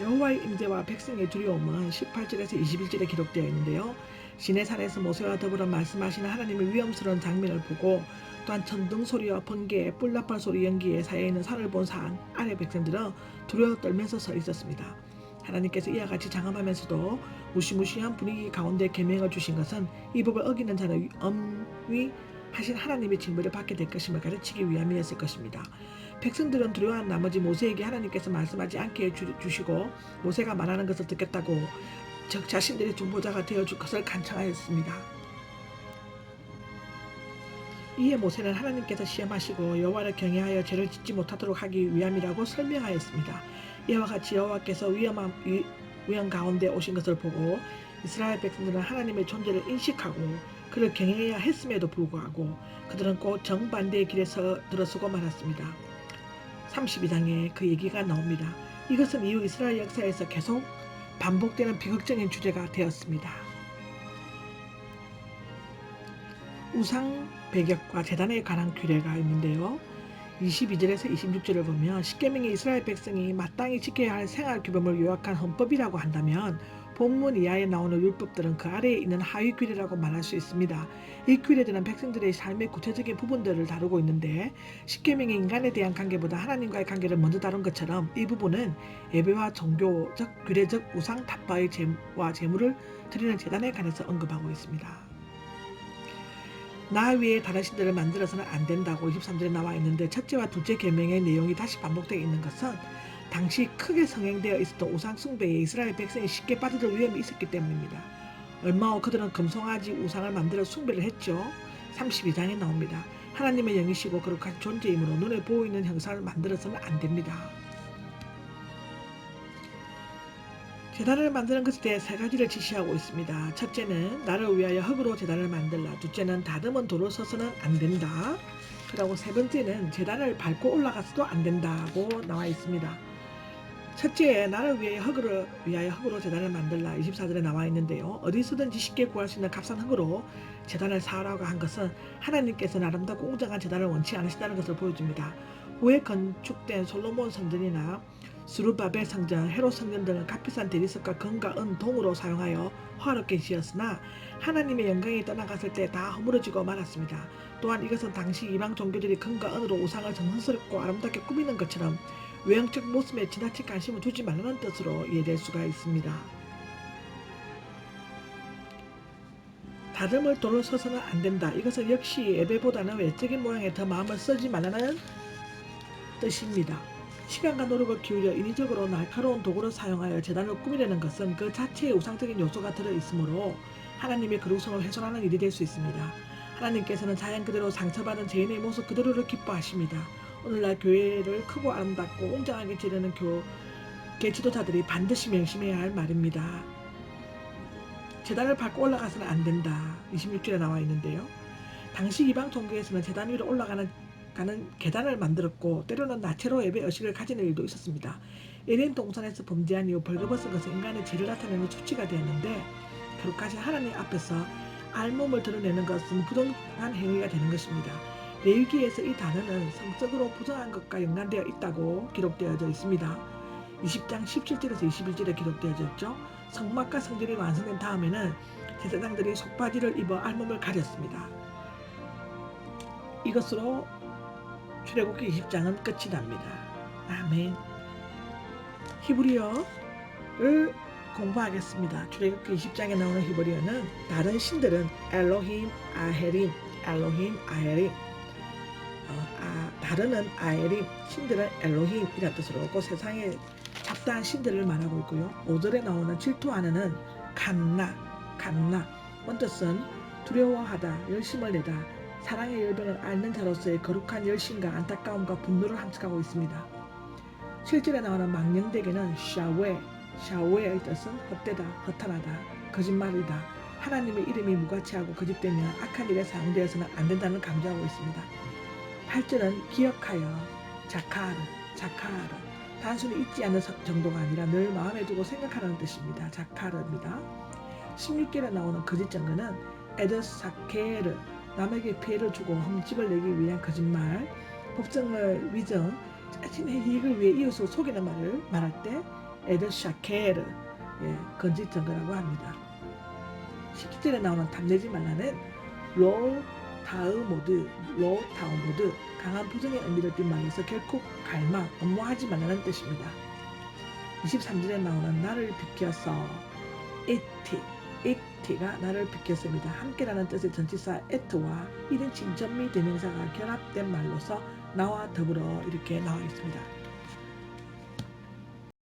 여호와의 임재와 백성의 두려움은 18절에서 21절에 기록되어 있는데요. 시내산에서 모세와 더불어 말씀하시는 하나님의 위험스러운 장면을 보고 또한 천둥 소리와 번개, 뿔나팔 소리 연기에 쌓여있는 산을 본 산 아래 백성들은 두려워 떨면서 서 있었습니다. 하나님께서 이와 같이 장엄하면서도 무시무시한 분위기 가운데 계명을 주신 것은 이 법을 어기는 자는 엄위하신 하나님의 징벌을 받게 될 것임을 가르치기 위함이었을 것입니다. 백성들은 두려워한 나머지 모세에게 하나님께서 말씀하지 않게 해주시고 모세가 말하는 것을 듣겠다고 즉 자신들의 중보자가 되어줄 것을 간청하였습니다. 이에 모세는 하나님께서 시험하시고 여호와를 경외하여 죄를 짓지 못하도록 하기 위함이라고 설명하였습니다. 이와 같이 여호와께서 위험 가운데 오신 것을 보고 이스라엘 백성들은 하나님의 존재를 인식하고 그를 경외해야 했음에도 불구하고 그들은 곧 정반대의 길에 들어서고 말았습니다. 32장에 그 얘기가 나옵니다. 이것은 이후 이스라엘 역사에서 계속 반복되는 비극적인 주제가 되었습니다. 우상 배격과 제단에 관한 규례가 있는데요. 22절에서 26절을 보면 십계명이 이스라엘 백성이 마땅히 지켜야 할 생활 규범을 요약한 헌법이라고 한다면 본문 이하에 나오는 율법들은 그 아래에 있는 하위 규례라고 말할 수 있습니다. 이 규례들은 백성들의 삶의 구체적인 부분들을 다루고 있는데 십계명이 인간에 대한 관계보다 하나님과의 관계를 먼저 다룬 것처럼 이 부분은 예배와 종교적 규례적 우상 타파의 제와 제물을 드리는 제단에 관해서 언급하고 있습니다. 나 위에 다른 신들을 만들어서는 안 된다고 23절에 나와 있는데 첫째와 둘째 계명의 내용이 다시 반복되어 있는 것은 당시 크게 성행되어 있었던 우상 숭배에 이스라엘 백성이 쉽게 빠져들 위험이 있었기 때문입니다. 얼마 후 그들은 금송아지 우상을 만들어 숭배를 했죠. 32장에 나옵니다. 하나님의 영이시고 거룩한 존재이므로 눈에 보이는 형상을 만들어서는 안 됩니다. 제단을 만드는 것에 대해 세 가지를 지시하고 있습니다. 첫째는 나를 위하여 흙으로 제단을 만들라. 둘째는 다듬은 돌을 써서는 안 된다. 그리고 세 번째는 제단을 밟고 올라가서도 안 된다고 나와 있습니다. 첫째, 나를 위하여 흙으로 제단을 만들라. 24절에 나와 있는데요. 어디서든지 쉽게 구할 수 있는 값싼 흙으로 제단을 쌓으라고 한 것은 하나님께서는 아름답고 웅장한 제단을 원치 않으신다는 것을 보여줍니다. 후에 건축된 솔로몬 성전이나 스루바벨 성전, 헤롯 성전 등은 값비싼 대리석과 금과 은, 동으로 사용하여 화롭게 지었으나 하나님의 영광이 떠나갔을 때 다 허물어지고 말았습니다. 또한 이것은 당시 이방 종교들이 금과 은으로 우상을 정성스럽고 아름답게 꾸미는 것처럼 외형적 모습에 지나친 관심을 두지 말라는 뜻으로 이해될 수가 있습니다. 다듬을 돌을 써서는 안 된다. 이것은 역시 예배보다는 외적인 모양에 더 마음을 쓰지 말라는 뜻입니다. 시간과 노력을 기울여 인위적으로 날카로운 도구를 사용하여 제단을 꾸미려는 것은 그 자체의 우상적인 요소가 들어있으므로 하나님의 거룩성을 훼손하는 일이 될 수 있습니다. 하나님께서는 자연 그대로 상처받은 죄인의 모습 그대로를 기뻐하십니다. 오늘날 교회를 크고 아름답고 웅장하게 지르는 교계 지도자들이 반드시 명심해야 할 말입니다. 제단을 밟고 올라가서는 안 된다. 26절에 나와 있는데요. 당시 이방 종교에서는 제단 위로 올라가는 계단을 만들었고 때로는 나체로 예배 의식을 가지는 일도 있었습니다. 에덴 동산에서 범죄한 이후 벌거벗은 것은 인간의 죄를 나타내는 수치가 되었는데 거룩하신 하나님 앞에서 알몸을 드러내는 것은 부정한 행위가 되는 것입니다. 레위기에서 이 단어는 성적으로 부정한 것과 연관되어 있다고 기록되어져 있습니다. 20장 17절에서 21절에 기록되어져 있죠. 성막과 성전이 완성된 다음에는 제사장들이 속바지를 입어 알몸을 가렸습니다. 이것으로 출애굽기 20장은 끝이 납니다. 아멘. 히브리어를 공부하겠습니다. 출애굽기 20장에 나오는 히브리어는 다른 신들은 엘로힘, 아헤림, 다른은 아헤림, 신들은 엘로힘이라는 뜻으로 그 세상에 잡다한 신들을 말하고 있고요. 5절에 나오는 질투하는은 칸나, 원뜻은 두려워하다, 열심을 내다, 사랑의 열변을 앓는 자로서의 거룩한 열심과 안타까움과 분노를 함축하고 있습니다. 7절에 나오는 망령되게는 샤웨의 뜻은 헛되다, 허탄하다, 거짓말이다, 하나님의 이름이 무가치하고 거짓되며 악한 일에 사용되어서는 안 된다는 강조하고 있습니다. 8절은 기억하여, 자카르, 단순히 잊지 않는 정도가 아니라 늘 마음에 두고 생각하라는 뜻입니다. 자카르입니다. 16절에 나오는 거짓 증거는 에드사케르, 남에게 피해를 주고 흠집을 내기 위한 거짓말, 법정을 위정, 자신의 이익을 위해 이웃을 속이는 말을 말할 때 에드 샤케르, 예, 건지 증거라고 합니다. 17절에 나오는 탐내지 말라는 로타우모드, 강한 부정의 의미를 뒷말해서 결코 갈망, 엄모하지 말라는 뜻입니다. 23절에 나오는 나를 비켜서 it가 나를 비켰습니다. 함께라는 뜻의 전치사 it와 1인칭 전미 대명사가 결합된 말로서 나와 더불어 이렇게 나와 있습니다.